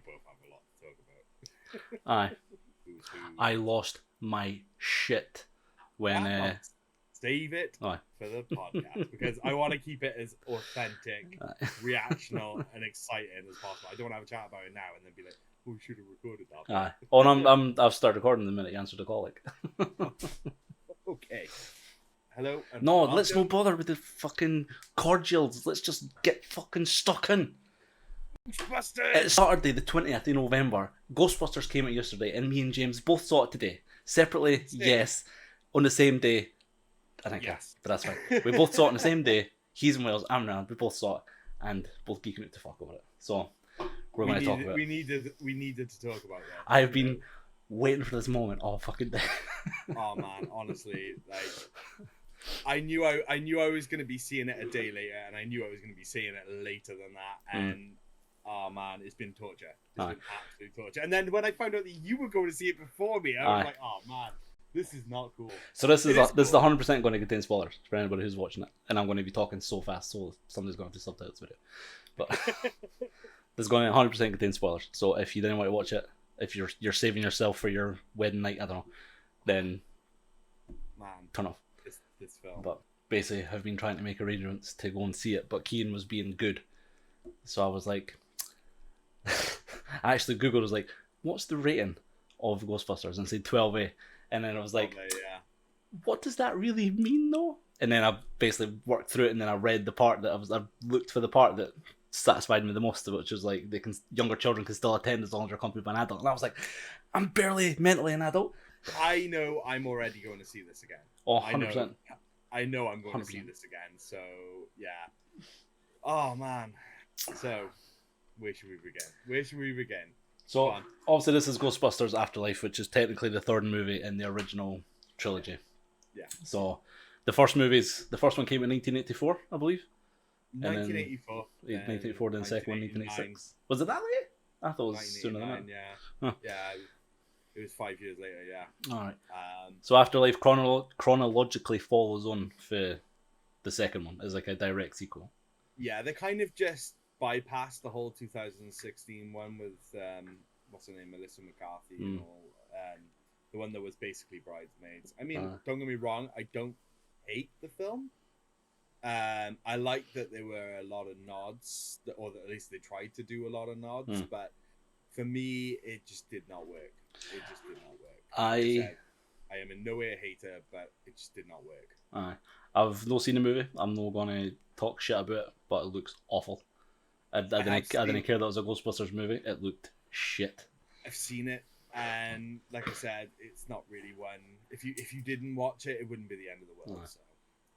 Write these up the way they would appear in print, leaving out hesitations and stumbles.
both have a lot to talk about. Aye. I lost my shit when... Save it for the podcast, because I want to keep it as authentic, reactional, and exciting as possible. I don't want to have a chat about it now and then be like, "Oh, we should have recorded that." Aye. Oh, and I've started recording the minute you answered the call. Okay. Hello. No, let's not bother with the fucking cordials. Let's just get fucking stuck in. Ghostbusters! It's Saturday, the 20th of November. Ghostbusters came out yesterday, and me and James both saw it today. Separately, yes. On the same day, I think, yes, but that's fine. We both saw it on the same day. He's in Wales, I'm in Ireland. We both saw it, and both geeking out to fuck over it. So we're going to talk about it. We needed to talk about that. I've been waiting for this moment all fucking day. Oh man, honestly, like I knew I was going to be seeing it a day later, and I knew I was going to be seeing it later than that, and oh man, it's been torture. It's been absolute torture. And then when I found out that you were going to see it before me, I was like, oh man. This is not cool. So this is 100% going to contain spoilers for anybody who's watching it, and I'm going to be talking so fast, so somebody's going to have to subtitle this video. But this is going to 100% contain spoilers. So if you didn't want to watch it, if you're saving yourself for your wedding night, I don't know, then turn off. This film. But basically, I've been trying to make arrangements to go and see it, but Cian was being good, so I was like, I actually googled, was like, what's the rating of Ghostbusters, and said 12A. And then I was like, what does that really mean, though? And then I basically worked through it, and then I read the part that I looked for the part that satisfied me the most, which was like younger children can still attend as long as they're accompanied by an adult. And I was like, I'm barely mentally an adult. I know I'm already going to see this again. Oh, 100%. I know I'm going 100%. To see this again. So yeah. Oh man. So where should we begin? So, obviously this is Ghostbusters Afterlife, which is technically the third movie in the original trilogy. Yeah. So, the first one came in 1984, I believe. 1984. 1984, then the second one, 1986. Was it that late? I thought it was sooner than that. Yeah. Huh. Yeah, it was 5 years later, yeah. Alright. So, Afterlife chronologically follows on for the second one as like a direct sequel. Yeah, they kind of just bypassed the whole 2016 one with what's her name, Melissa McCarthy, and all, the one that was basically Bridesmaids. I mean, don't get me wrong, I don't hate the film. I like that there were a lot of nods, or at least they tried to do a lot of nods, but for me, it just did not work. It just did not work. I am in no way a hater, but it just did not work. I've not seen the movie. I'm not going to talk shit about it, but it looks awful. I didn't care that it was a Ghostbusters movie. It looked shit. I've seen it, and like I said, it's not really one. If you didn't watch it, it wouldn't be the end of the world. So.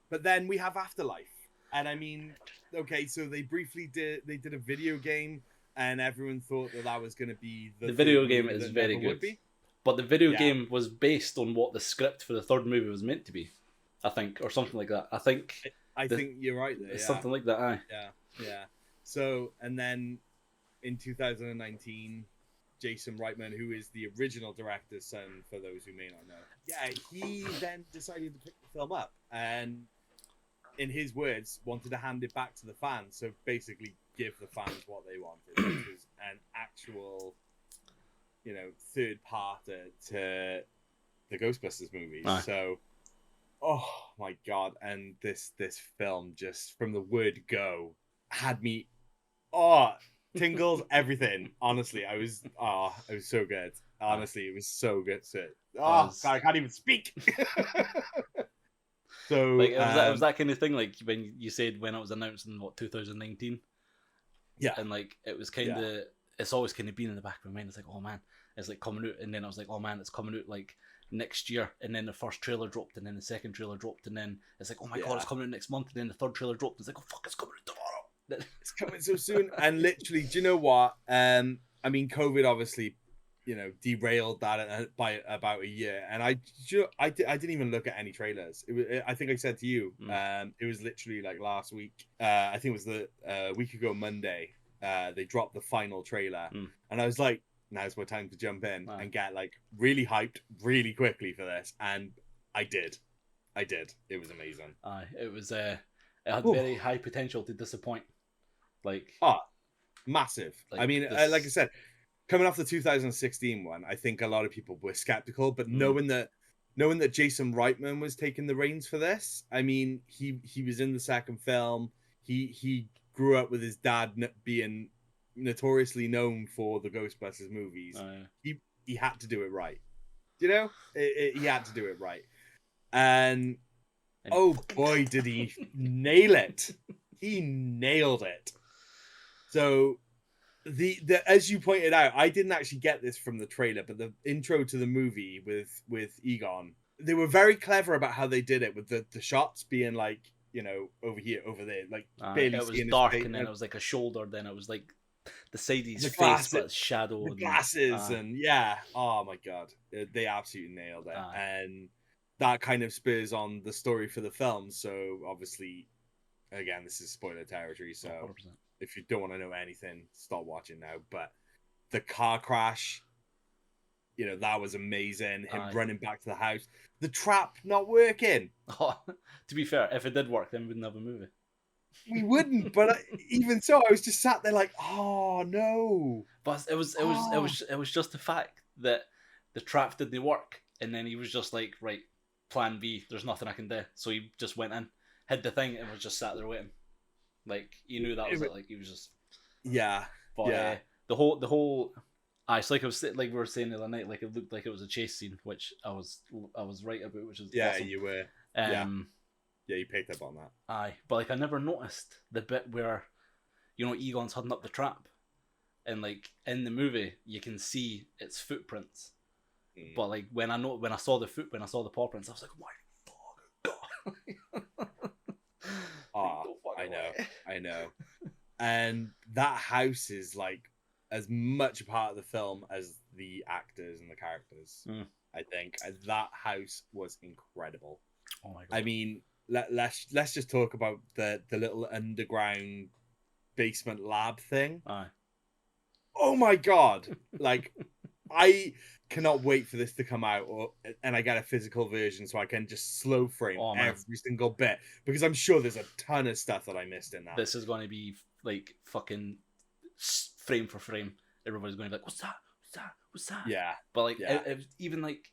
But then we have Afterlife, and I mean, okay, so they did a video game, and everyone thought that was going to be the video game is very good. But the video game was based on what the script for the third movie was meant to be, I think, or something like that. I think you're right there. It's something like that. Aye. Yeah. So, and then in 2019, Jason Reitman, who is the original director's son, for those who may not know, he then decided to pick the film up, and in his words, wanted to hand it back to the fans. So basically, give the fans what they wanted, which was an actual, third part to the Ghostbusters movies. Aye. So, oh my god! And this film, just from the word go, had me. Tingles, everything. Honestly, it was so good. Honestly, it was so good. So, God, I can't even speak. So, like, it was that kind of thing, like when you said when it was announced in 2019. Yeah, and like it was kind of, it's always kind of been in the back of my mind. It's like, oh man, it's like coming out, and then I was like, oh man, it's coming out like next year, and then the first trailer dropped, and then the second trailer dropped, and then it's like, oh my god, it's coming out next month, and then the third trailer dropped. It's like, oh fuck, it's coming out tomorrow. It's coming so soon. And literally, do you know what? I mean, COVID obviously, derailed that by about a year. And I didn't even look at any trailers. I think I said to you, it was literally like last week. I think it was the week ago Monday. They dropped the final trailer, and I was like, now's my time to jump in and get like really hyped really quickly for this. And I did. It was amazing. It was. It had very high potential to disappoint. Like, massive. Like, I mean, like I said, coming off the 2016 one, I think a lot of people were skeptical, but knowing that Jason Reitman was taking the reins for this, I mean, he was in the second film. He grew up with his dad being notoriously known for the Ghostbusters movies. Oh, yeah. He had to do it right. You know, he had to do it right. And oh boy, did he nail it! He nailed it. So the as you pointed out, I didn't actually get this from the trailer, but the intro to the movie with Egon, they were very clever about how they did it with the shots being like, you know, over here, over there, like barely it was seeing dark, his face, and then it was like a shoulder, then it was like the side of his the face, glasses, but shadow, the glasses, and yeah, oh my god, they absolutely nailed it, and that kind of spurs on the story for the film. So obviously, again, this is spoiler territory, so 100%. If you don't want to know anything, stop watching now. But the car crash, you know, that was amazing. Him running back to the house, the trap not working. Oh, to be fair, if it did work, then we wouldn't have a movie. We wouldn't, but even so, I was just sat there like, oh no. But it was just the fact that the trap didn't work, and then he was just like, right, plan B. There's nothing I can do, so he just went in, hid the thing, and was just sat there waiting. Like, he knew that was it. Like, he was just But the whole. It's like like we were saying the other night. Like, it looked like it was a chase scene, which I was right about, which is awesome. You were. Yeah, you picked up on that. But like I never noticed the bit where, you know, Egon's hunting up the trap, and like in the movie you can see its footprints. But like when I saw the paw prints, I was like, oh my god. I know. And that house is like as much a part of the film as the actors and the characters. I think that house was incredible. Oh my god. I mean, let's just talk about the little underground basement lab thing. Oh my god. Like, I cannot wait for this to come out, and I get a physical version so I can just slow frame every single bit, because I'm sure there's a ton of stuff that I missed in that. This is going to be like fucking frame for frame. Everybody's going to be like, what's that? Yeah. But like, even like,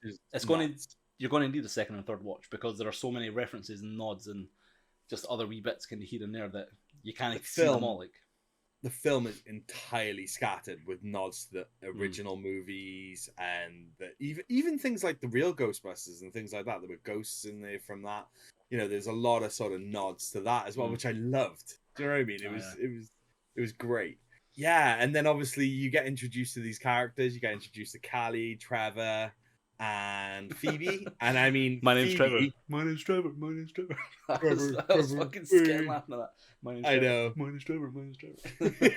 you're going to need a second and third watch, because there are so many references and nods and just other wee bits kind of here and there that you can't see them all. Like, the film is entirely scattered with nods to the original movies, and even things like the real Ghostbusters and things like that. There were ghosts in there from that. You know, there's a lot of sort of nods to that as well, which I loved. Do you know what I mean? It was great. Yeah, and then obviously you get introduced to these characters. You get introduced to Callie, Trevor, and Phoebe. And I mean, My name's Trevor. I was fucking scared laughing at that. My name's Trevor. I know. My name's Trevor.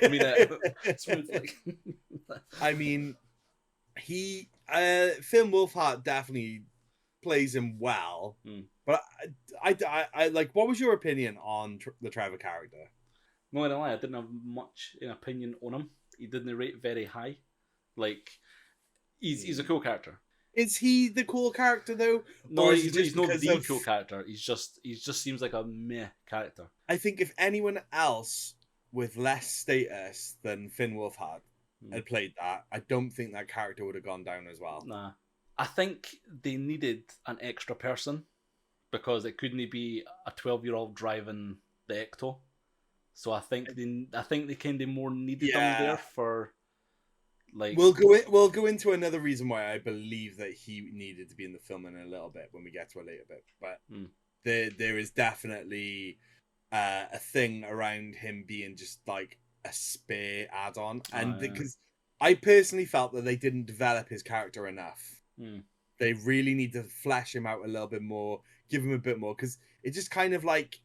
I mean, smooth like. I mean, Finn Wolfhard definitely plays him well. But I like. What was your opinion on the Trevor character? No, I don't lie. I didn't have much an opinion on him. He didn't rate very high. Like, he's a cool character. Is he the cool character though? No, he's not the cool character. He just seems like a meh character. I think if anyone else with less status than Finn Wolfhard had played that, I don't think that character would have gone down as well. Nah, I think they needed an extra person, because it couldn't be a 12-year-old driving the Ecto. So I think they kind of more needed them there for. Like, we'll go into another reason why I believe that he needed to be in the film in a little bit when we get to a later bit, but there is definitely a thing around him being just like a spare add-on, and because I personally felt that they didn't develop his character enough. They really need to flesh him out a little bit more, give him a bit more, because it just kind of like,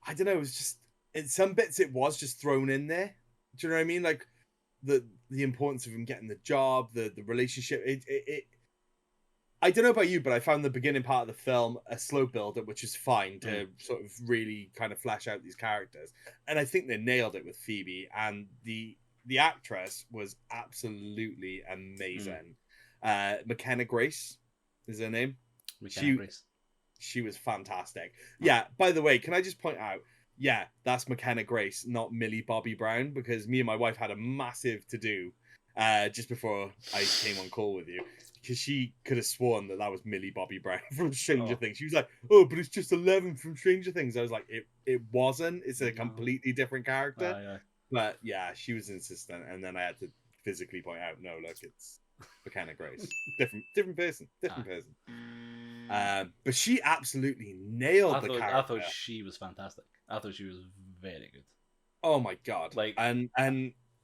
I don't know, it was just in some bits it was just thrown in there. Do you know what I mean? Like the importance of him getting the job, the relationship. It I don't know about you, but I found the beginning part of the film a slow build up, which is fine to sort of really kind of flesh out these characters. And I think they nailed it with Phoebe, and the actress was absolutely amazing. McKenna Grace is her name. She was fantastic. Yeah, by the way, can I just point out, that's McKenna Grace, not Millie Bobby Brown, because me and my wife had a massive to-do just before I came on call with you, because she could have sworn that was Millie Bobby Brown from Stranger Things. She was like, "Oh, but it's just 11 from Stranger Things." I was like, "It wasn't. It's a completely different character." Yeah. But yeah, she was insistent, and then I had to physically point out, "No, look, it's McKenna Grace, different person." But she absolutely nailed the character. I thought she was fantastic. I thought she was very good. Oh my god! Like, and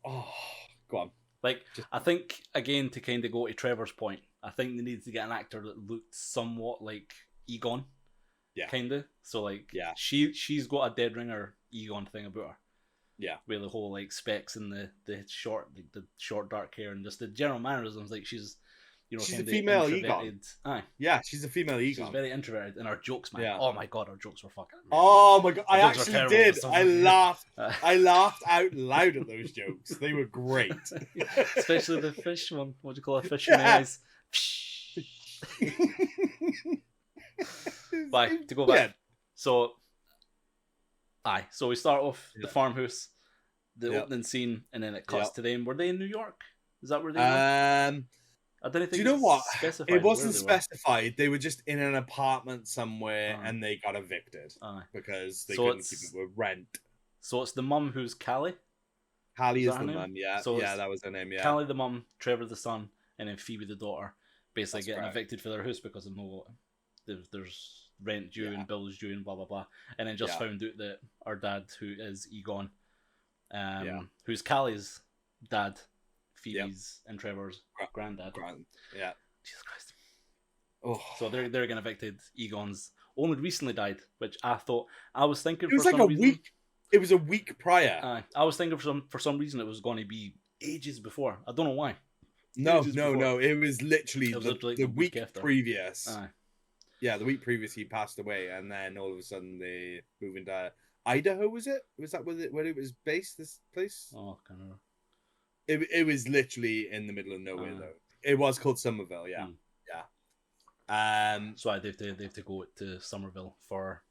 go on. Like, I think, again, to kind of go to Trevor's point, I think they needed to get an actor that looked somewhat like Egon. Yeah. Kind of. So, like, yeah. She's got a dead ringer Egon thing about her. Yeah. With the whole, like, specs and the short dark hair and just the general mannerisms. Like, she's, you know, she's a female Egon. Aye. Yeah, she's a female Egon. She's very introverted, and our jokes, man. Yeah. Oh my god, our jokes were fucking amazing. Oh my god, I actually did. I laughed. I laughed out loud at those jokes. They were great. Especially the fish one. What do you call a fish in the eyes? But to go back. Yeah. So we start off the farmhouse, the opening scene, and then it cuts to them. Were they in New York? Is that where they were? I don't think. Do you know what? It wasn't specified. They were just in an apartment somewhere, and they got evicted because they couldn't keep it with rent. So it's the mum who's Callie. Callie is the mum. Yeah, so yeah, that was her name. Yeah, Callie the mum, Trevor the son, and then Phoebe the daughter, basically getting evicted for their house because of there's rent due and bills due and blah blah blah, and then just found out that our dad, who is Egon, who's Callie's dad, Phoebe's and Trevor's granddad. Yeah. Jesus Christ. Oh. So they're getting evicted. Egon's only recently died, which I was thinking it was like a week. It was a week prior. I was thinking for some reason it was going to be ages before. I don't know why. No. It was literally the week previous. Yeah, the week previous he passed away, and then all of a sudden they moved into Idaho. Was it? Was that where it was based? This place? Oh, I can't remember. It was literally in the middle of nowhere though. It was called Somerville, yeah. So they have to go to Somerville for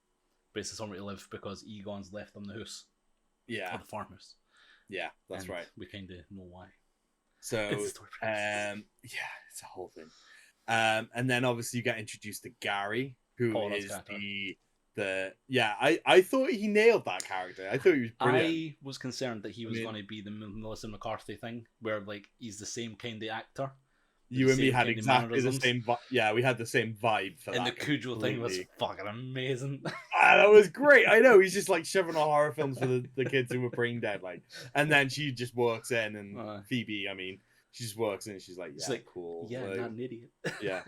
basically somewhere to live because Egon's left them the house. Yeah. Or the farmhouse. Yeah, that's right. We kind of know why. So it's a whole thing. And then obviously you get introduced to Gary, who is I thought he nailed that character. I thought he was brilliant. I was concerned that he was going to be the Melissa McCarthy thing, where like he's the same kind of actor. You and me had exactly the same. We had the same vibe for that. And the Cujo thing was fucking amazing. That was great. I know he's just like shoving a horror films for the kids who were brain dead, like. And then she just walks in, and Phoebe, I mean, she just walks in, and she's like, "Yeah, cool." Yeah, like, not an idiot. Yeah.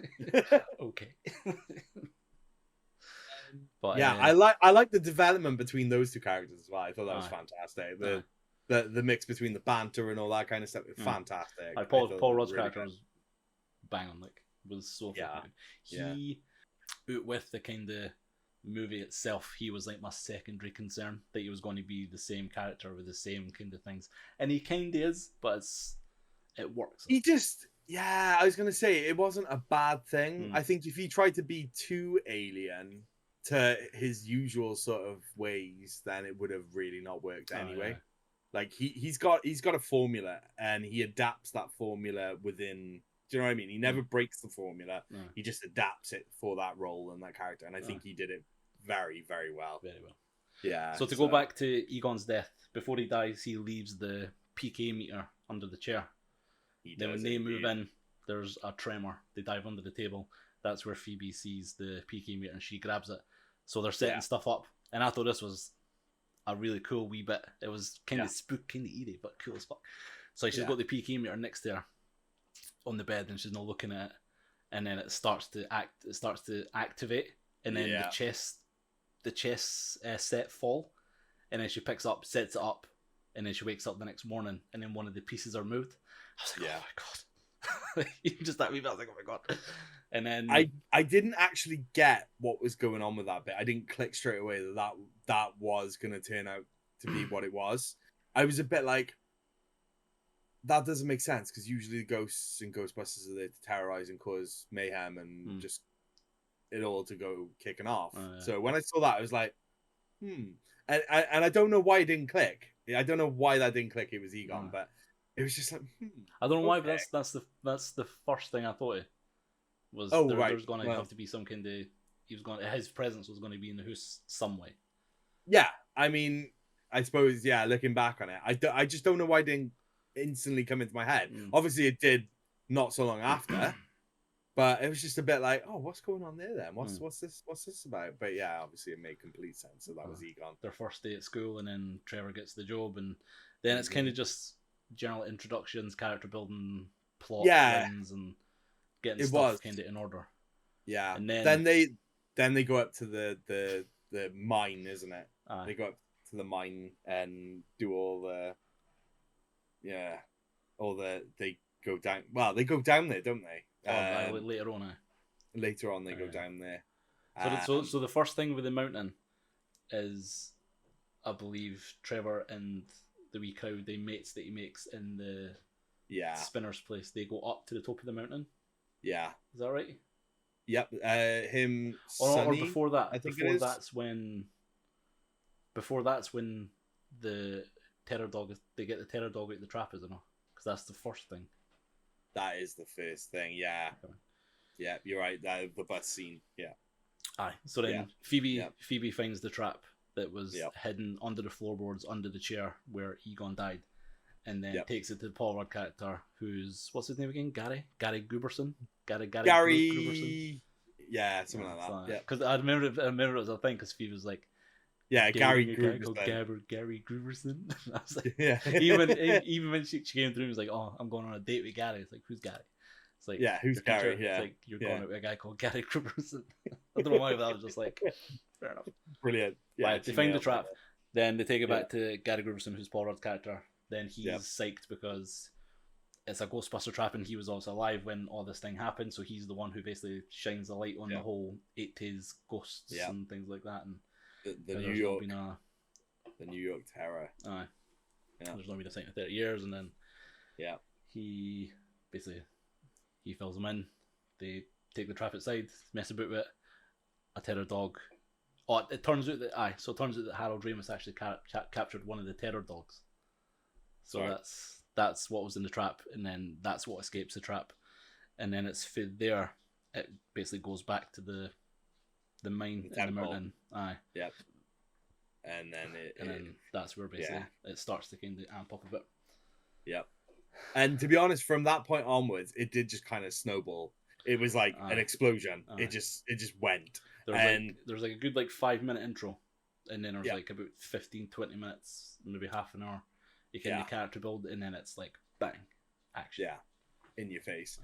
Okay. But yeah, I like the development between those two characters as well. I thought that was fantastic. The mix between the banter and all that kind of stuff was fantastic. Like Paul Rudd's character was bang on, like was so fucking good. He with the kind of movie itself, he was like my secondary concern that he was going to be the same character with the same kind of things, and he kind of is, but it works. He just. Yeah, I was going to say, it wasn't a bad thing. I think if he tried to be too alien to his usual sort of ways, then it would have really not worked anyway. Yeah. Like, he's got a formula, and he adapts that formula within... Do you know what I mean? He never breaks the formula. No. He just adapts it for that role and that character, and I think he did it very, very well. Very well. Yeah. So to go back to Egon's death, before he dies, he leaves the PK meter under the chair. Then when they move in, there's a tremor. They dive under the table. That's where Phoebe sees the PK meter and she grabs it. So they're setting stuff up. And I thought this was a really cool wee bit. It was kind of spook, kind of eerie, but cool as fuck. So she's got the PK meter next to her on the bed, and she's not looking at it. And then it starts to activate, and then the chess set fall, and then she picks up, sets it up, and then she wakes up the next morning, and then one of the pieces are moved. I was like, oh my god. Just that wee bit, I was like, oh my god. And then I didn't actually get what was going on with that bit. I didn't click straight away that was going to turn out to be what it was. I was a bit like, that doesn't make sense, because usually the ghosts and Ghostbusters are there to terrorize and cause mayhem and just it all to go kicking off. So when I saw that, I was like, and I don't know why it didn't click. I don't know why that didn't click. It was Egon, but it was just like, I don't know why, but that's the first thing I thought. Was there's going to have to be some kind of his presence was going to be in the house some way. Yeah, I mean, I suppose, yeah, looking back on it, I just don't know why it didn't instantly come into my head. Obviously it did not so long after, but it was just a bit like, oh, what's going on there then? What's this about? But yeah, obviously it made complete sense. So that was Egon. Their first day at school, and then Trevor gets the job, and then it's kind of just general introductions, character building, plot lines, and getting stuff kind of in order. Yeah, and then they go up to the mine, isn't it? They go up to the mine and do all the they go down. Well, they go down there, don't they? Later on. Later on, they go down there. So the first thing with the mountain is, I believe, Trevor and the wee crowd, the mates that he makes in the spinner's place, they go up to the top of the mountain. Yeah. Is that right? Yep. Him. Or before that. I think Before that's when the terror dog. They get the terror dog out of the trap, isn't it? Because that's the first thing. That is the first thing. Yeah. Okay. Yeah, you're right. The bus scene. Yeah. Aye. So then Phoebe finds the trap that was hidden under the floorboards, under the chair where Egon died, and then takes it to the Paul Rudd character, who's, what's his name again? Gary Gruberson. Gary. Gruberson. Yeah, something like that. Yeah, because I remember it as a thing because Phoebe was like, Gary Gruberson. Gary Gruberson. I was like, even when she came through, and was like, oh, I'm going on a date with Gary. It's like, who's Gary? It's like, who's Gary? Yeah, it's like, you're going out with a guy called Gary Gruberson. I don't know why, but I was just like, fair enough. Brilliant. Yeah, they find the trap. Then they take it back to Gary Gruberson, who's Paul Rudd's character. Then he's psyched because it's a Ghostbuster trap, and he was also alive when all this thing happened. So he's the one who basically shines the light on the whole 80s ghosts and things like that. And the New York, the New York Terror. Aye. Yeah. There's not been a sight in 30 years, and then he fills them in. They take the trap outside, mess about with it. A terror dog. Oh, it turns out that Harold Ramis actually captured one of the terror dogs. So that's what was in the trap, and then that's what escapes the trap, and then it's there. It basically goes back to the mine in the mountain. Aye. Yep. And then that's where basically it starts to kind of amp up a bit. Yep. And to be honest, from that point onwards, it did just kind of snowball. It was like an explosion. It just went. There's like a good 5-minute intro, and then there's like about 15-20 minutes, maybe half an hour. You can the character build, and then it's like bang, action. Yeah, in your face.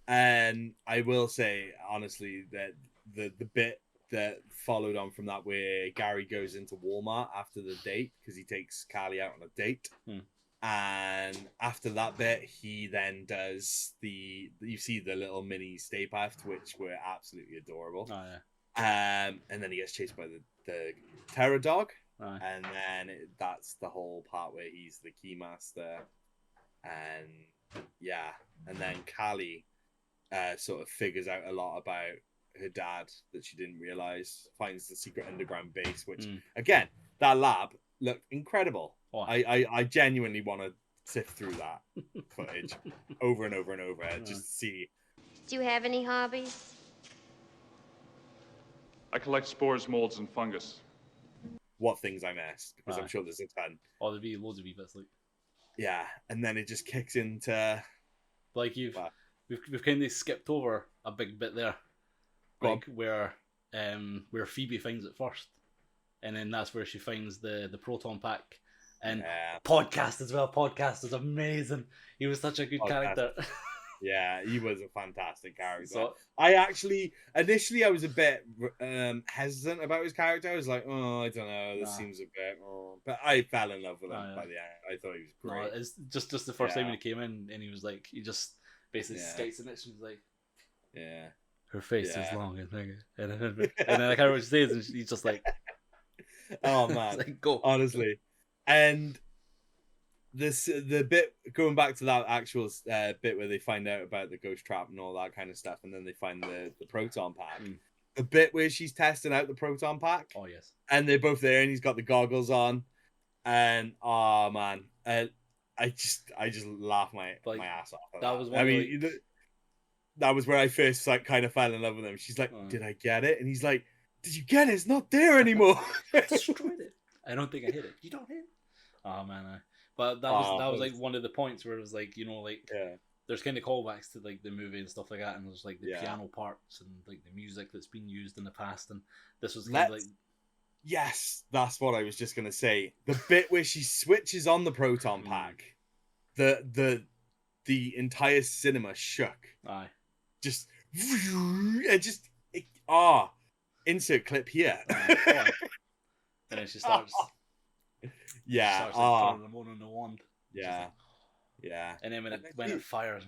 And I will say honestly that the bit that followed on from that, where Gary goes into Walmart after the date because he takes Carly out on a date, and after that bit, he then does you see the little mini Stay Puft, which were absolutely adorable. Oh yeah. And then he gets chased by the terror dog. And then that's the whole part where he's the keymaster, and then Callie sort of figures out a lot about her dad that she didn't realize, finds the secret underground base, which again, that lab looked incredible. I genuinely want to sift through that footage over and over and over just to see. Do you have any hobbies? I collect spores, molds, and fungus. What things I missed, because I'm sure there's a ton. Oh, there'd be loads of bits Yeah, and then it just kicks into we've kind of skipped over a big bit there, where Phoebe finds it first, and then that's where she finds the proton pack, and Podcast as well. Podcast is amazing. He was such a good character. Yeah, he was a fantastic character. So, I actually, initially, I was a bit hesitant about his character. I was like, oh, I don't know, this seems a bit... But I fell in love with him by the end. I thought he was great. No, it's just the first time when he came in, and he was like, he just basically skates in it, and he's like... Yeah. Her face is long and big. And then I can't remember what she says, and he's just like... Oh, man. Like, go. Honestly. And... the bit going back to that actual bit where they find out about the ghost trap and all that kind of stuff, and then they find the proton pack. The bit where she's testing out the proton pack. Oh yes. And they're both there, and he's got the goggles on, and oh man, I I just laughed my ass off. That was that was where I first like kind of fell in love with him. She's like, "Did I get it?" And he's like, "Did you get it? It's not there anymore." Destroyed it. I don't think I hit it. You don't hit it. Oh man, but that was like one of the points where it was like, there's kind of callbacks to like the movie and stuff like that, and there's like the piano parts and like the music that's been used in the past, and this was kind of like. Yes, that's what I was just gonna say. The bit where she switches on the proton pack, the entire cinema shook. Aye. Insert clip here. And then she starts. Yeah. Turning them on the wand. Yeah. Yeah. And then when it fires.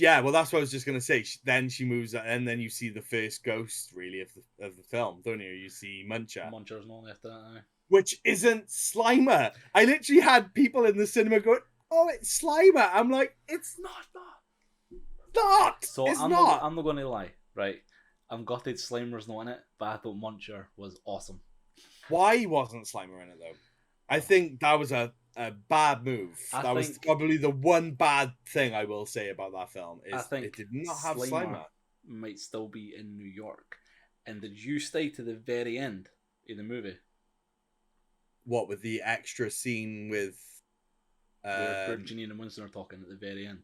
Well, that's what I was just gonna say. Then she moves, and then you see the first ghost, really, of the film, don't you? You see Muncher. Muncher's not after that, which isn't Slimer. I literally had people in the cinema going, "Oh, it's Slimer." I'm like, "It's not. So it's I'm not. I'm not gonna lie, right? I'm gutted Slimer's not in it, but I thought Muncher was awesome. Why wasn't Slimer in it though? I think that was a bad move. That was probably the one bad thing I will say about that film. Is it did not have Slimer. Might still be in New York. And did you stay to the very end in the movie? What, with the extra scene with where Janine and Winston are talking at the very end?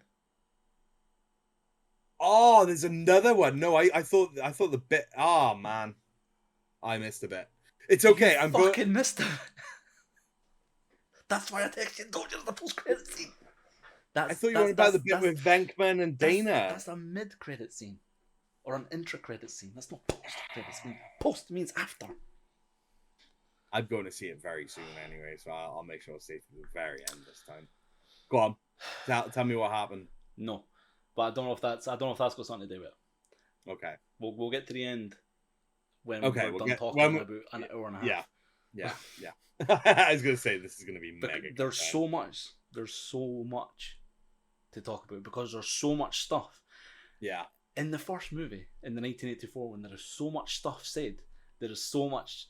Oh, there's another one. No, I thought the bit. Oh man, I missed a bit. It's okay. I'm fucking missed it. That's why I texted you. Don't just the post-credit scene. I thought you were about the bit with Venkman and Dana. That's a mid-credit scene, or an intra-credit scene. That's not post-credit scene. Post means after. I'm going to see it very soon anyway, so I'll make sure I stay to the very end this time. Go on, tell me what happened. No, but I don't know if that's got something to do with it. Okay, we'll get to the end when we're done talking about an hour and a half. Yeah. I was going to say this is going to be mega. There's so much to talk about because there's so much stuff. Yeah. In the first movie, in the 1984, when there is so much stuff said, there is so much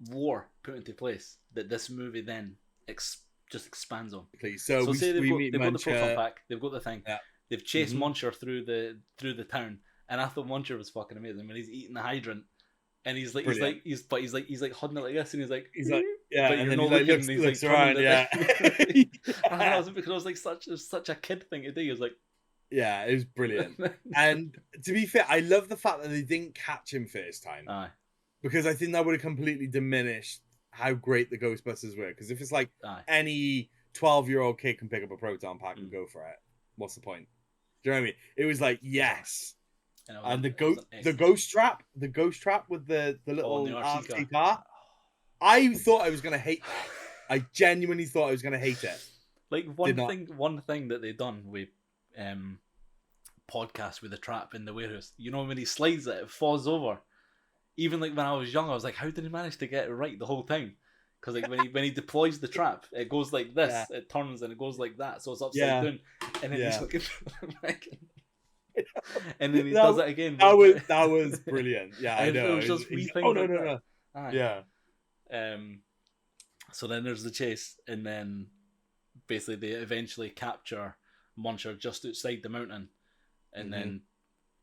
lore put into place that this movie then just expands on. So say they've got the proton pack, they've got the thing, they've chased Muncher through the town, and I thought Muncher was fucking amazing when he's eating the hydrant. And he's like holding it like this, and he's like, yeah, but and you're then not he looking, looks around, yeah. Because it was like such a kid thing to do. He was like, yeah, it was brilliant. And to be fair, I love the fact that they didn't catch him first time. Aye. Because I think that would have completely diminished how great the Ghostbusters were. Because if it's like any 12-year-old kid can pick up a proton pack and go for it, what's the point? Do you know what I mean? It was like, yes. And the ghost trap with the little RC car. I thought I was gonna hate that. I genuinely thought I was gonna hate it. Like one thing that they done with podcast with the trap in the warehouse. You know when he slides it falls over. Even like when I was young, I was like, how did he manage to get it right the whole time? Because like when he deploys the trap, it goes like this, it turns and it goes like that, so it's upside down, and then he's looking for the American. And then he does it again. That was brilliant. Yeah, I know. It was just wee things. Oh no. Yeah. So then there's the chase, and then basically they eventually capture Muncher just outside the mountain, and then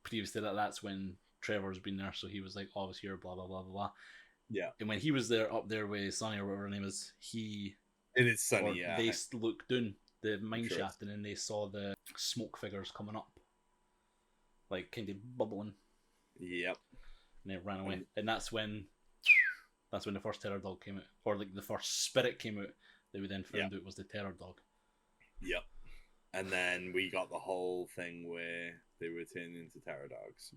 previous to that, that's when Trevor's been there. So he was like, "Oh, I was here." Blah blah blah blah blah. Yeah. And when he was there up there with Sonny or whatever her name is, it is Sonny. Yeah. They looked down the mine shaft, and then they saw the smoke figures coming up. Like kind of bubbling. Yep. And they ran away. And that's when the first terror dog came out. Or like the first spirit came out that we then found out was the terror dog. Yep. And then we got the whole thing where they were turned into terror dogs.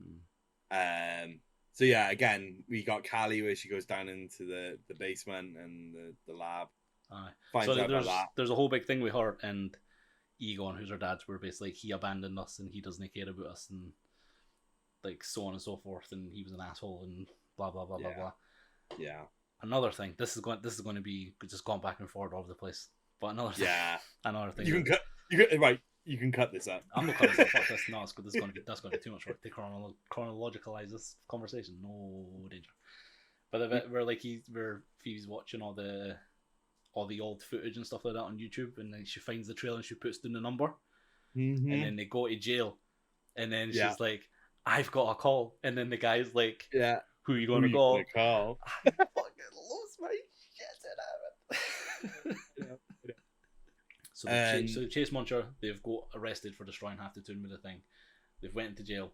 So yeah, again, we got Callie where she goes down into the basement and the lab. Finds out about that. There's a whole big thing with her and Egon, who's her dad, where basically he abandoned us and he doesn't care about us and like so on and so forth, and he was an asshole and blah blah blah blah blah. Yeah. Another thing. This is going to be just going back and forward all over the place. But another thing. Yeah. Another thing. You can cut this out. I'm not cutting this out. Fuck this. No, that's going to be too much work to chronologicalize this conversation. No danger. But the bit where Phoebe's watching all the all the old footage and stuff like that on YouTube, and then she finds the trailer and she puts down the number, Mm-hmm. and then they go to jail, and then Yeah. she's like, "I've got a call," and then the guy's like, Yeah. "Who are you Who gonna you call?" gonna call? I fucking lost my shit in heaven. Yeah. So the Chase Muncher, they've got arrested for destroying half the tomb with the thing. They've went into jail.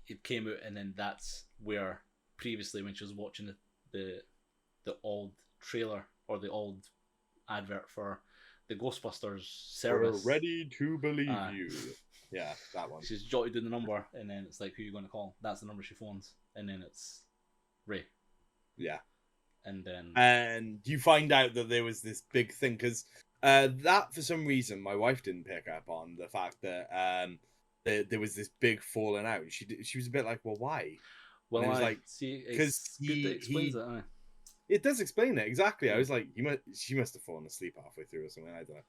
It came out, and then that's where previously, when she was watching the old trailer or the old advert for the Ghostbusters service, We're ready to believe you. Yeah, that one. She's jotted down the number, and then it's like, who are you going to call? That's the number she phones, and then it's Ray. Yeah. And you find out that there was this big thing, because that, for some reason, my wife didn't pick up on the fact that there was this big falling out. She was a bit like, well, why? Well, and it was like, see, because it explains it. It does explain it, exactly. I was like, she must have fallen asleep halfway through or something, I don't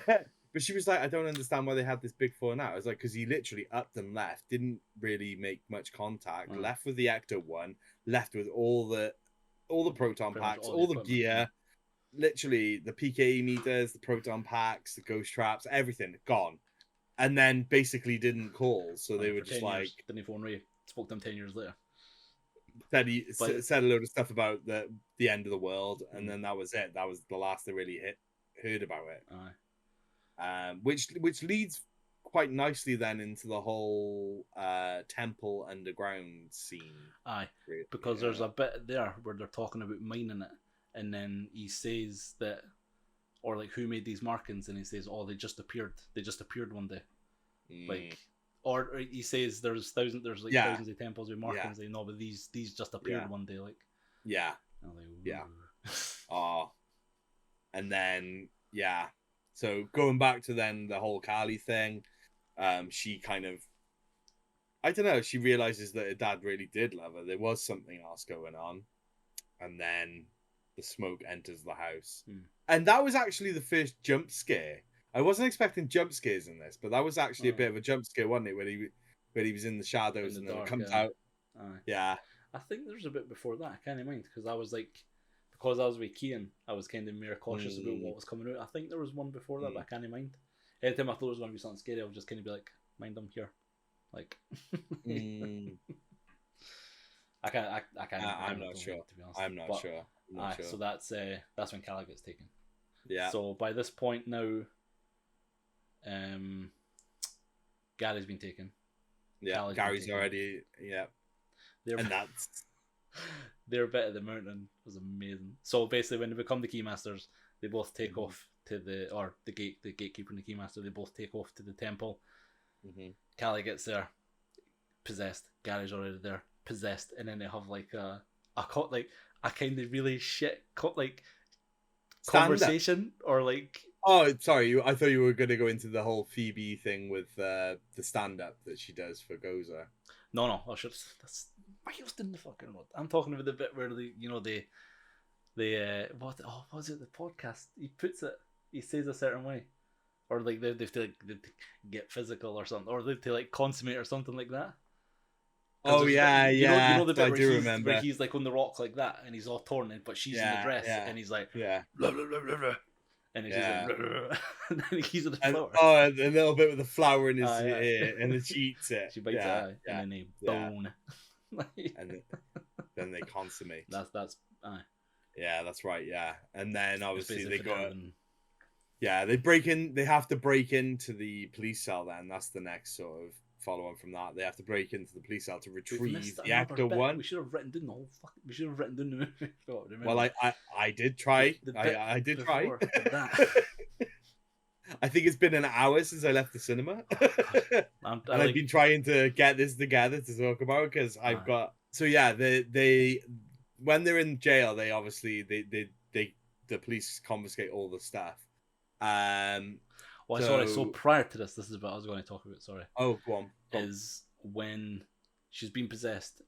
know. But she was like, I don't understand why they had this big falling out. I was like, because he literally upped and left, didn't really make much contact, left with the Ecto one, left with all the proton packs, all the gear, literally the PKE meters, the proton packs, the ghost traps, everything gone. And then basically didn't call, so they were just like... Didn't he phone Ray? Spoke to him 10 years later. Said a load of stuff about the end of the world, and then that was it. That was the last they really heard about it. Which leads quite nicely then into the whole temple underground scene. Really. Because there's a bit there where they're talking about mining it, and then he says that, or like, who made these markings, and he says, oh, they just appeared one day. Like, or he says there's thousands of temples with markings, you know, but these just appeared one day, like. Yeah. Oh. And then so going back to then the whole Kali thing, she kind of, I don't know, she realizes that her dad really did love her. There was something else going on, and then the smoke enters the house, and that was actually the first jump scare. I wasn't expecting jump scares in this, but that was actually a bit of a jump scare, wasn't it? When he was in the shadows and then it comes out. Yeah. I think there's a bit before that. I can't mind, because I was with Kean, I was kind of more cautious about what was coming out. I think there was one before that, but I can't mind. Anytime I thought it was going to be something scary, I would just kind of be like, mind them here, like. I can't. I'm not sure. To be honest. I'm not sure. So that's when Calla gets taken. Yeah. So by this point now, Gary's been taken. Yeah, Gary's already. Yeah. Their bit of the mountain was amazing. So basically, when they become the Keymasters, they both take off to the gatekeeper and the Keymaster. They both take off to the temple. Callie gets there, possessed. Gary's already there, possessed, and then they have like a kind of really shit conversation or like. Oh, sorry. I thought you were going to go into the whole Phoebe thing with the stand-up that she does for Gozer. No. That's why you in the fucking road. I'm talking about the bit where what was it? The podcast. He says a certain way, or like they have to get physical or something, or they have to like consummate or something like that. Oh yeah, you know the bit I where remember. Where he's like on the rock like that, and he's all torn, but she's in the dress, and he's like blah, blah, blah, blah. And he's like, and then he's at the flower. A little bit with the flower in his ear, and then she eats it. She bites it, and then they bone. And then they consummate. That's Yeah, that's right. Yeah, and then obviously they go. Yeah, they break in. They have to break into the police cell. Then that's the next sort of follow on from that. They have to break into the police cell to retrieve the Ecto one. We should have written down the whole fucking. We should have written down the movie. Well, I did try. I did try. I think it's been an hour since I left the cinema, and I've been trying to get this together to talk about because I've got. So yeah, they when they're in jail, they obviously the police confiscate all the stuff. So prior to this is what I was going to talk about. Sorry. Oh, go on. Is when she's been possessed,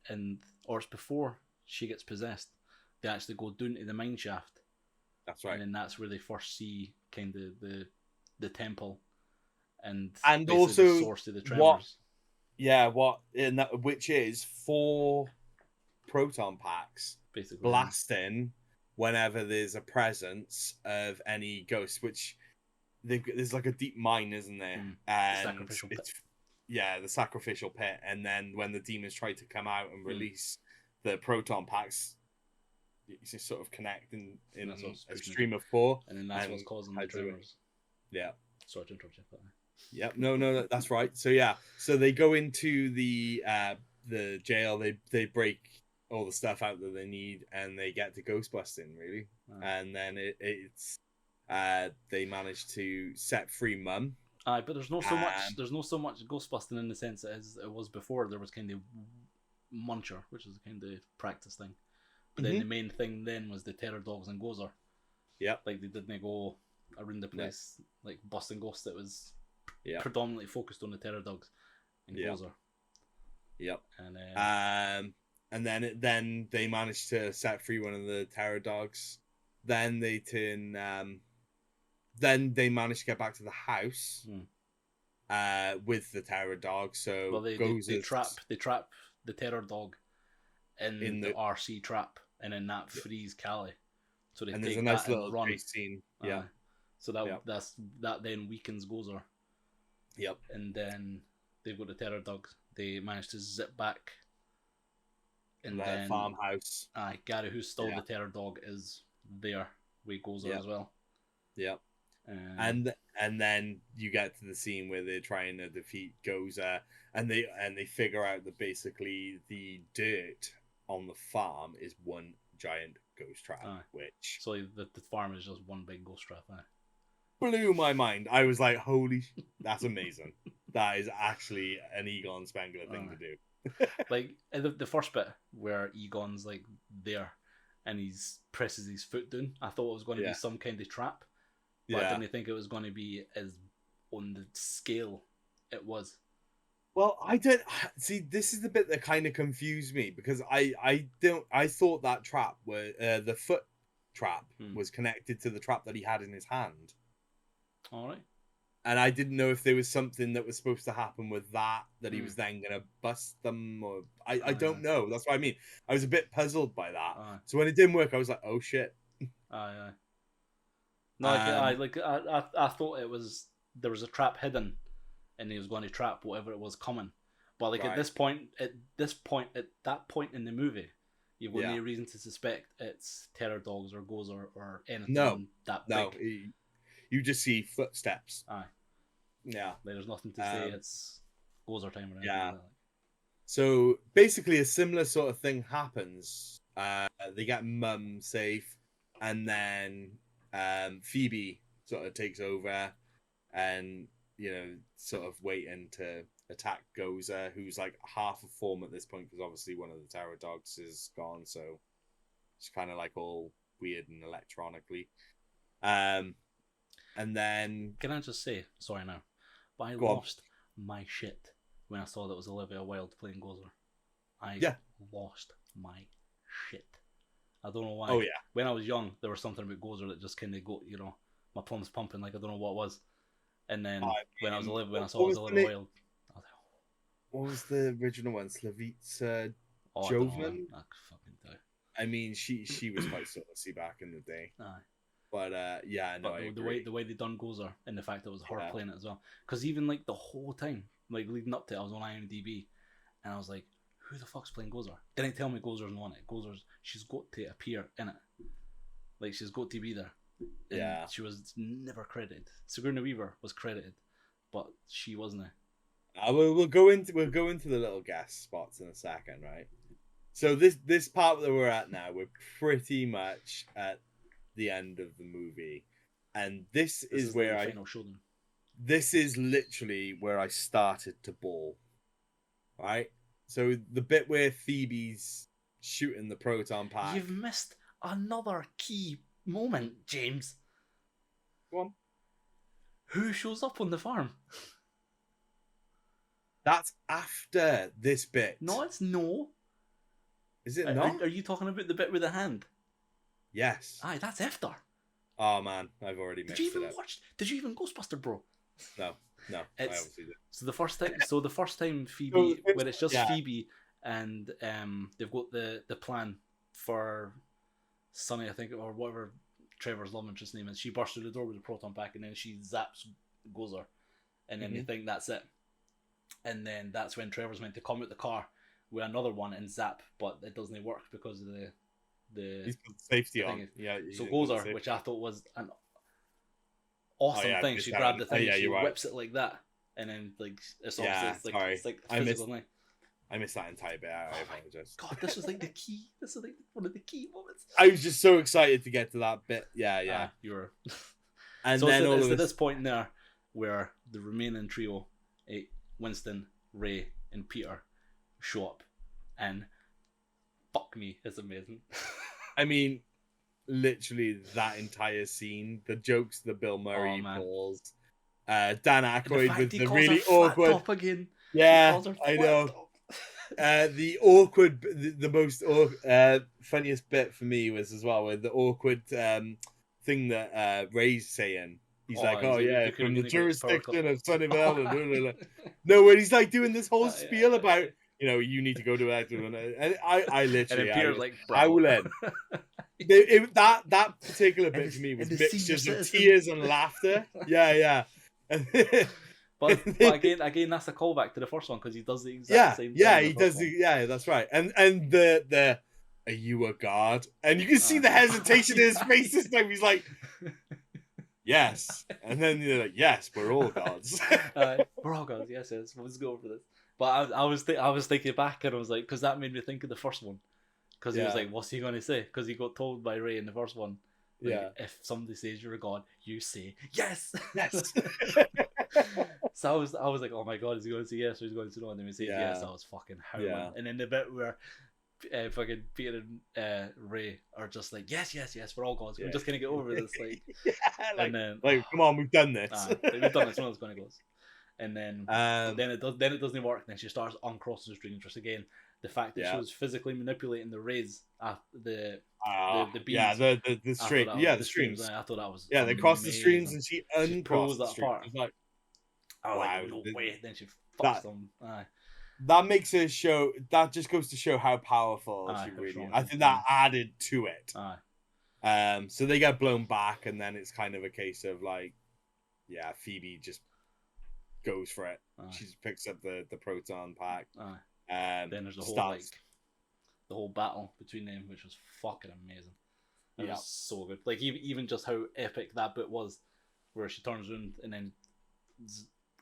or it's before she gets possessed, they actually go down to the mine shaft. That's right. And then that's where they first see kind of the temple, and also the source of the tremors. Which is 4 proton packs basically blasting whenever there's a presence of any ghost, which there's like a deep mine, isn't there? And sacrificial pit. The sacrificial pit. And then when the demons try to come out and release the proton packs, you just sort of connect in a stream of 4. And then that's what's causing the tremors. Yeah. Sorry to interrupt you. But... Yep. No, that's right. So yeah, so they go into the jail. They break all the stuff out that they need, and they get to ghostbusting really. And then it's they manage to set free Mum. But there's no so much ghostbusting in the sense as it was before. There was kind of Muncher, which is a kind of practice thing. But then the main thing then was the terror dogs and Gozer. Yep. Like they didn't go around the place like busting ghosts. It was Yeah. predominantly focused on the terror dogs and Gozer. Yep. And then they managed to set free one of the terror dogs. Then they turn. Then they managed to get back to the house. With the terror dog. So they trap the terror dog in the RC trap, and then that frees Callie. So they there's take a nice that little and run. chase scene. Yeah. So that then weakens Gozer. Yep. And then they've got the terror dogs. They manage to zip back. And then farmhouse. Gary, who stole the terror dog, is there with Gozer as well. Yep. And then you get to the scene where they're trying to defeat Gozer, and they figure out that basically the dirt on the farm is one giant ghost trap, which so the farm is just one big ghost trap. Blew my mind. I was like, holy, that's amazing. That is actually an Egon Spengler thing to do. Like the first bit where Egon's like there and he presses his foot down, I thought it was going to be some kind of trap, but I didn't think it was going to be as on the scale it was. Well, I don't see. This is the bit that kind of confused me, because I thought that trap the foot trap was connected to the trap that he had in his hand. All right. And I didn't know if there was something that was supposed to happen with that he was then going to bust them, or I don't know. That's what I mean. I was a bit puzzled by that. So when it didn't work, I was like, oh shit. No, I thought it was, there was a trap hidden and he was going to trap whatever it was coming. But like at that point in the movie, you've got no reason to suspect it's terror dogs or Gozer or anything that big. No, you just see footsteps. Yeah. There's nothing to say it's Gozer time or anything like that. So basically a similar sort of thing happens. They get Mum safe, and then Phoebe sort of takes over and, sort of waiting to attack Gozer, who's like half a form at this point, because obviously one of the terror dogs is gone, so it's kind of like all weird and electronically. And then... Can I just say, sorry now, but I lost my shit when I saw that it was Olivia Wilde playing Gozer. I lost my shit. I don't know why. Oh, yeah. When I was young, there was something about Gozer that just kind of got, my plums pumping, like I don't know what it was. And then when I saw it was Olivia Wilde, I was like, what was the original one? Slavica Jovman? I fucking do. I mean, she was quite saucy back in the day. But the way they done Gozer, and the fact that it was her playing it as well, because even like the whole time, like leading up to it, I was on IMDb, and I was like, who the fuck's playing Gozer? Didn't tell me Gozer's not it. She's got to appear in it, like she's got to be there. And she was never credited. Sigourney Weaver was credited, but she wasn't. We'll go into the little guest spots in a second, right? So this part that we're at now, we're pretty much at the end of the movie, and this is where this is literally where I started to bawl, right? So the bit where Phoebe's shooting the proton pack. You've missed another key moment, James. Go on. Who shows up on the farm? That's after this bit. No, it's no. Is it not? Are you talking about the bit with the hand? Yes. Aye, that's after. Oh man, I've already mixed it up. Did you even Ghostbuster, bro? No, I obviously did. So the first time Phoebe, when it's just Phoebe, and they've got the plan for Sonny, I think, or whatever Trevor's love interest name is, she bursts through the door with a proton pack, and then she zaps Gozer, and then they think that's it. And then that's when Trevor's meant to come out the car with another one and zap, but it doesn't work because of the He's got safety on. Yeah. So Gozer, which I thought was an awesome thing, she grabbed the thing, she whips it like that, and then like it's obviously it's like a physical thing. I missed that entire bit. I apologize. God, this was like the key. This was like one of the key moments. I was just so excited to get to that bit. Yeah. You were. And so then it's at this point there where the remaining trio, Winston, Ray, and Peter, show up, and fuck me, it's amazing. I mean, literally that entire scene, the jokes that Bill Murray pulls, Dan Aykroyd with the really awkward. Top again. Yeah, I know. The awkward, the most funniest bit for me was as well with the awkward thing that Ray's saying. He's like, from the jurisdiction of Sunnyvale. No, when he's like doing this whole spiel about, you need to go to that. And I literally, and Peter's like, I will end. That particular bit for me was mixtures of tears and laughter. Yeah. But again, that's a callback to the first one because he does the exact same thing. Yeah, he does. That's right. And the are you a god? And you can see the hesitation in his face this time. He's like, yes. And then they're like, yes, we're all gods. We're all gods. Yes. Let's go over this. But I was thinking back, and I was like, because that made me think of the first one. Because he was like, what's he going to say? Because he got told by Ray in the first one. Like, if somebody says you're a god, you say yes. So I was like, oh my god, is he going to say yes or is he going to no? And then he said yes. I was fucking howling. Yeah. And then the bit where fucking Peter and Ray are just like, yes, we're all gods. We're just gonna get over this, like, and then come on, we've done this. We've done this. One of going to go. And then it doesn't work. Then she starts uncrossing the strings. Just again, the fact that she was physically manipulating the rays, the beads, the string, the strings. I thought that was they crossed the strings and she uncrossed the strings. Part. Like, wow, no way. Then she fucks them. That makes her show. That just goes to show how powerful she really is. I think that added to it. So they get blown back, and then it's kind of a case of like, Phoebe just goes for it. She just picks up the proton pack. Then there's the whole battle between them, which was fucking amazing. It was so good. Like even just how epic that bit was, where she turns around and then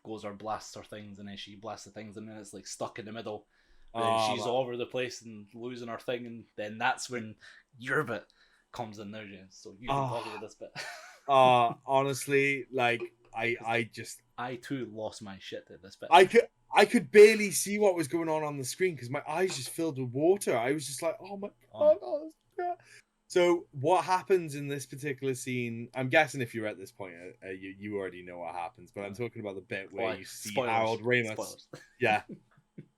goes or blasts her things, and then she blasts the things, and then it's like stuck in the middle. And then she's all over the place and losing her thing, and then that's when your bit comes in now, James. So you can talk about this bit. Honestly, like I too lost my shit at this bit. I could barely see what was going on the screen because my eyes just filled with water. I was just like, oh my god. So what happens in this particular scene? I'm guessing if you're at this point, you already know what happens. But I'm talking about the bit where you see Harold Ramis. Spoilers. Yeah,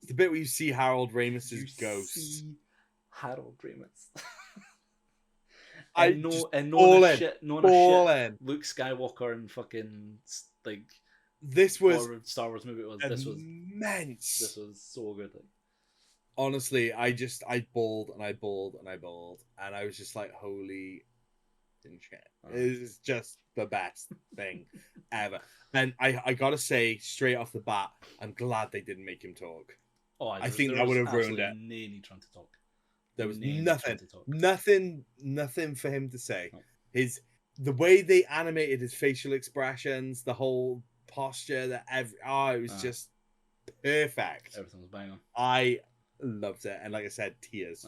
it's the bit where you see Harold Ramis's ghost. See Harold Ramis. Luke Skywalker and fucking like this was Star Wars movie. This was immense. This was so good. Like, honestly, I bawled and I bawled and I bawled, and I was just like, holy shit. It is just the best thing ever. And I gotta say, straight off the bat, I'm glad they didn't make him talk. I think that would have ruined it. Naney trying to talk. There was nothing for him to say. No. The way they animated his facial expressions, the whole posture, it was just perfect. Everything was bang on. I loved it, and like I said, tears.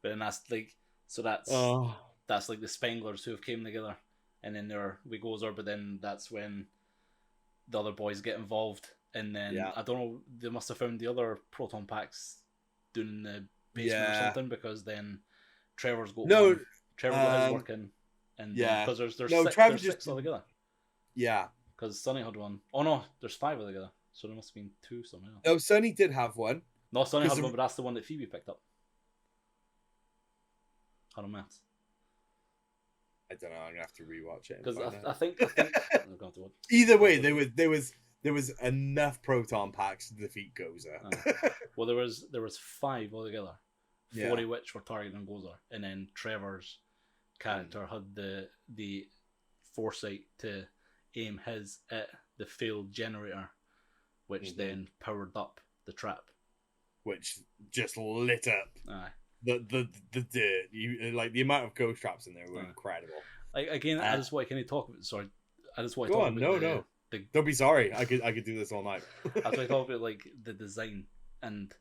But then that's like that's like the Spanglers who have came together, and then we goes over. But then that's when the other boys get involved, and then I don't know. They must have found the other proton packs down in the basement or something, because then Trevor's got his working, and because there's six altogether. Yeah, because Sonny had one. Oh no, there's 5 altogether, so there must have been 2 somewhere else. No, Sonny did have one. No, Sonny had one, but that's the one that Phoebe picked up. I don't know. I don't know. I'm gonna have to rewatch it because I think I'm going to watch. Either way, there was enough proton packs to defeat Gozer. Well, there was 5 altogether. 40 which were targeting Gozer, and then Trevor's character had the foresight to aim his at the failed generator, which then powered up the trap, which just lit up Aye. the dirt. You like the amount of ghost traps in there were incredible. Like again, I just want to kind of talk about. Sorry, I just want to Go talk on, about. no. Don't be sorry. I could do this all night. I was talk about like the design and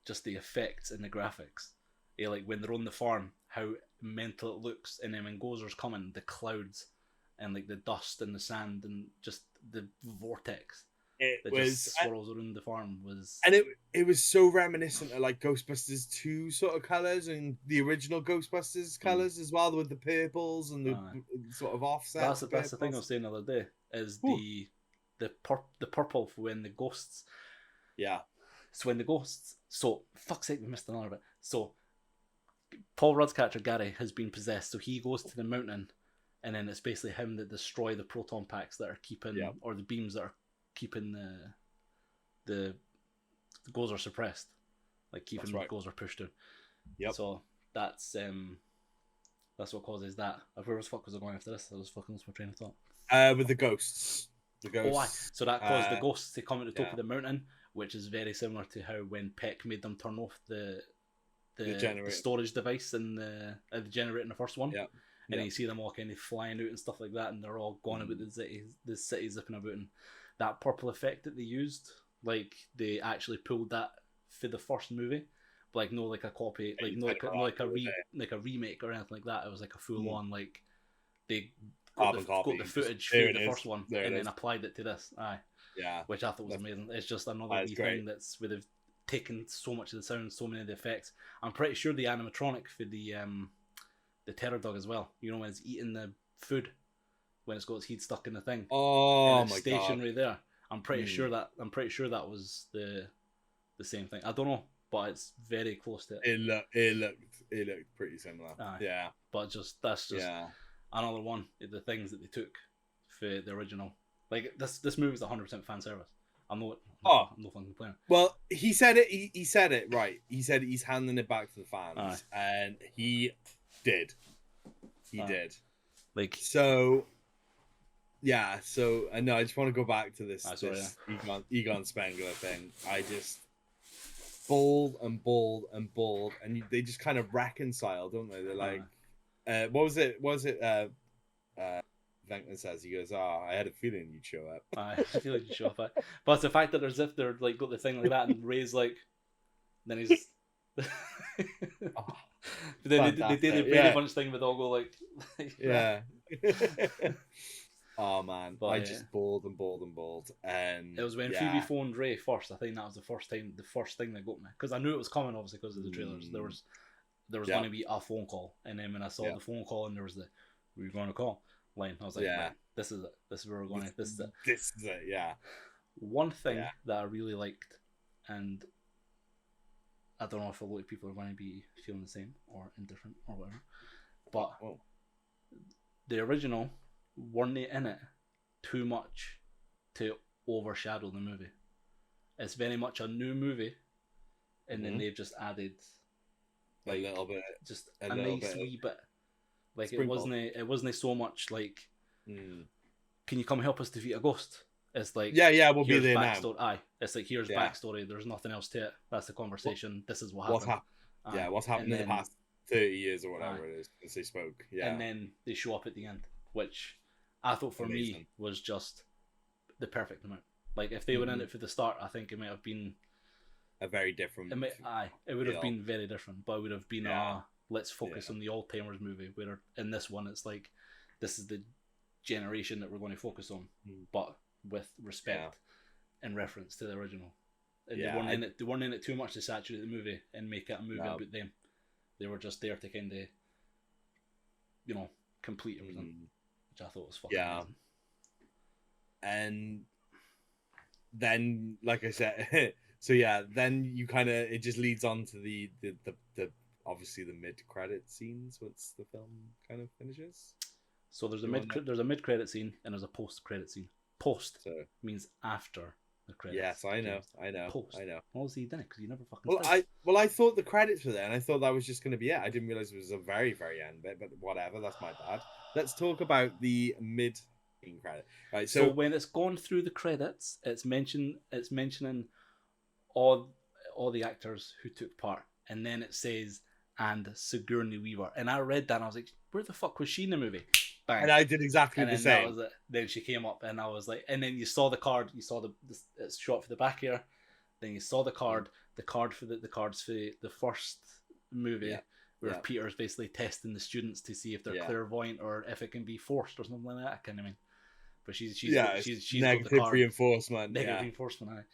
just the effects and the graphics. Yeah, like when they're on the farm, how mental it looks, and then when Gozer's coming, the clouds and like the dust and the sand and just the vortex that just swirls around the farm was. And it was so reminiscent of like Ghostbusters 2 sort of colours and the original Ghostbusters colours as well, with the purples and the sort of offset. That's the thing I was saying the other day is the purple for when the ghosts. Yeah. So when the ghosts. So fuck's sake, we missed another bit. So Paul Rudd's character Gary has been possessed, so he goes to the mountain, and then it's basically him that destroy the proton packs that are keeping or the beams that are keeping the Gozer suppressed, like keeping the Gozer pushed down. Yep. So that's what causes that. Where was fuck was I going after this? I was fucking lost my train of thought. With the ghosts. So that caused the ghosts to come at the top of the mountain, which is very similar to how when Peck made them turn off the storage device and the generator in the first one. Yeah. And you see them all kind of flying out and stuff like that, and they're all going about the city zipping about, and that purple effect that they used, like they actually pulled that for the first movie, but like no like a copy, like no like a remake or anything like that. It was like a full on like they got the footage for the first one and then applied it to this. Yeah, which I thought was amazing. It's just another wee thing that's where they've taken so much of the sound, so many of the effects. I'm pretty sure the animatronic for the terror dog as well. You know when it's eating the food, when it's got its head stuck in the thing. Oh and it's my god! Stationary there. I'm pretty sure that was the same thing. I don't know, but it's very close to it. It looked pretty similar. Yeah, but that's just another one of the things that they took for the original. Like this movie is 100% fan service. I'm no fucking complaining. Well, he said it. He said it right. He said he's handing it back to the fans, and he did. He did. Like so. Yeah. So I know. I just want to go back to this Egon Spengler thing. I just bold, and they just kind of reconcile, don't they? They're like, what was it? Venkman says, he goes, I had a feeling you'd show up. I feel like you'd show up. But it's the fact that as if they're like got the thing like that, and Ray's like, then he's. But then they did the Brady Bunch thing with all go like. Yeah. Oh man, but I just bold, and it was when Phoebe phoned Ray first. I think that was the first thing that got me, because I knew it was coming, obviously because of the trailers. There was going to be a phone call, and then when I saw the phone call and there was the "Who are you going to call?" line, I was like, right, this is it. This is where we're going. This is it. This is it. Yeah. One thing that I really liked, and I don't know if a lot of people are going to be feeling the same or indifferent or whatever, but the original weren't in it too much to overshadow the movie. It's very much a new movie, and then they've just added like a little bit, just a nice wee bit. Like it wasn't so much like, can you come help us defeat a ghost? It's like we'll be there backstory. Now. It's like here's backstory. There's nothing else to it. That's the conversation. This is what happened. What's happened in the past 30 years or whatever it is since they spoke. Yeah, and then they show up at the end, which I thought for me was just the perfect amount. Like if they were in it for the start, I think it might have been a very different. It would have been very different, but it would have been let's focus on the old timers movie. Where in this one, it's like this is the generation that we're going to focus on, but with respect and reference to the original. And they weren't in it too much to saturate the movie and make it a movie about them. They were just there to kind of, complete everything, which I thought was fucking amazing. And then, like I said, then you kind of it just leads on to the obviously the mid-credit scenes once the film kind of finishes. So there's a mid-credit scene and there's a post-credit scene. Post means after The credits. Yes, I know. Post. I know. Obviously, you didn't because you never fucking. I thought the credits were there, and I thought that was just going to be it. I didn't realize it was a very, very end bit, but whatever. That's my bad. Let's talk about the mid credit. Right. So when it's gone through the credits, it's mentioning all the actors who took part, and then it says and Sigourney Weaver, and I read that and I was like, where the fuck was she in the movie? Bang. And I did exactly and the then same. That was it. Then she came up, and I was like, and then you saw the card, you saw it's shot for the back here. Then you saw the card for the cards for the first movie, where Peter's basically testing the students to see if they're clairvoyant or if it can be forced or something like that. I can't mean. But she's negative got the card. reinforcement. Negative reinforcement.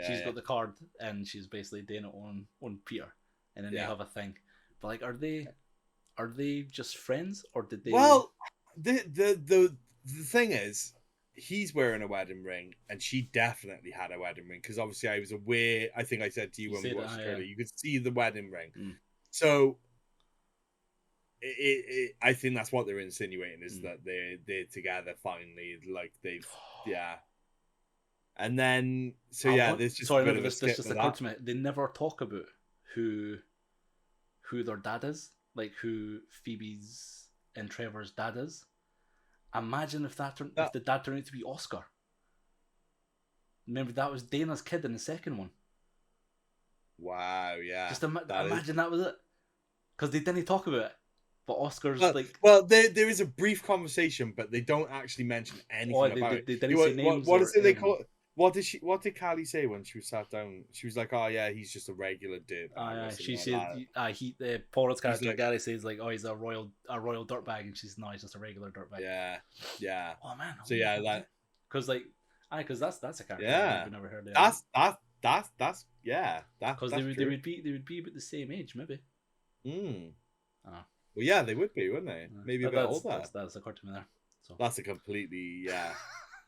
She's got the card, and she's basically doing it on Peter, and then they have a thing. But like, are they just friends, or did they? Well, the thing is, he's wearing a wedding ring, and she definitely had a wedding ring because obviously I was aware. I think I said to you when we watched the trailer, you could see the wedding ring. So I think that's what they're insinuating is that they're together finally, like they've and then there's just this just occurred to me. They never talk about who their dad is, like who Phoebe's and Trevor's dad is. Imagine if if the dad turned out to be Oscar. Remember that was Dana's kid in the second one. Wow, yeah. Just imagine that was it, because they didn't talk about it. But Oscar's there is a brief conversation, but they don't actually mention anything about it. They didn't say names. What is it they call it? What did Callie say when she was sat down? She was like, "Oh yeah, he's just a regular dude." She said, Paul's character Gary says like, "Oh, he's a royal dirtbag," and she's no, he's just a regular dirtbag. Yeah. Oh man. So yeah, that because that's a character I've never heard of. That's because they would be about the same age, maybe. Well, yeah, they would be, wouldn't they? Maybe a bit older. That's occurred to me there. So that's a completely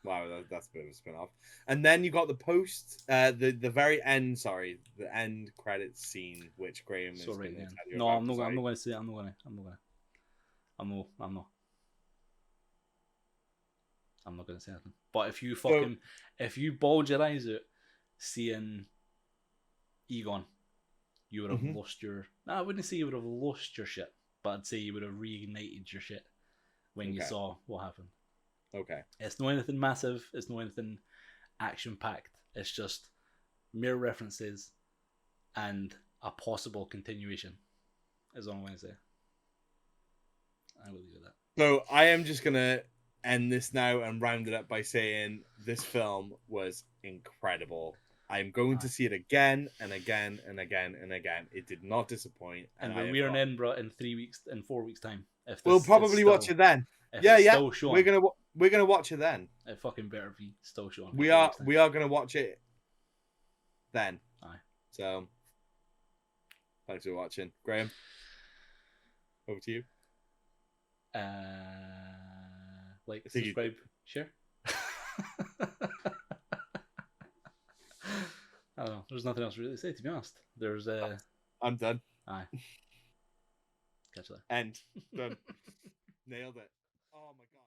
wow, that's a bit of a spin-off. And then you got the post, the very end. Sorry, the end credits scene, which Graeme is going to tell you No, about. I'm not going to say it. I'm not. I'm not going to say anything. But if you bulge your eyes out seeing Egon, you would have lost your. I wouldn't say you would have lost your shit, but I'd say you would have reignited your shit when you saw what happened. Okay. It's not anything massive. It's not anything action-packed. It's just mere references and a possible continuation, is all I'm going to say. I will leave it at that. So I am just going to end this now and round it up by saying this film was incredible. I'm going to see it again and again and again and again. It did not disappoint. And when we're in Edinburgh in 4 weeks' time, we'll probably watch it then. Still showing, we're gonna watch it then. It fucking better be still showing. We are gonna watch it then. Aye. So thanks for watching, Graeme. Over to you. Like, subscribe, share. I don't know. There's nothing else to really say, to be honest. There's I'm done. Aye. Catch you there. End. Done. Nailed it. Oh my god.